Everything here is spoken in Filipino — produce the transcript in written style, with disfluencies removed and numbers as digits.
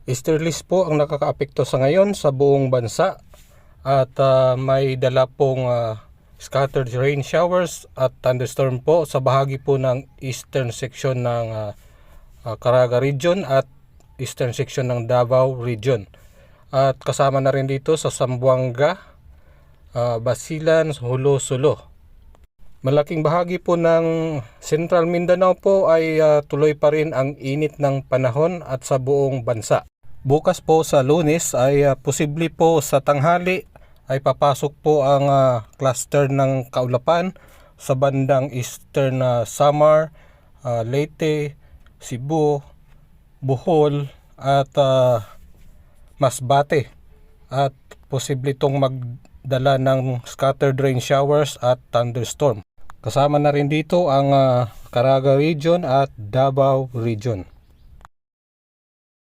Easterlies po ang nakakaapekto sa ngayon sa buong bansa at may dala pong scattered rain showers at thunderstorm po sa bahagi po ng eastern section ng Caraga region at eastern section ng Davao region. At kasama na rin dito sa Zamboanga, Basilan, Jolo, Sulu. Malaking bahagi po ng Central Mindanao po ay tuloy pa rin ang init ng panahon at sa buong bansa. Bukas po sa Lunes ay posible po sa tanghali ay papasok po ang cluster ng kaulapan sa bandang eastern Samar, Leyte, Cebu, Bohol at Masbate. At posible itong magdala ng scattered rain showers at thunderstorm. Kasama na rin dito ang Caraga region at Davao region.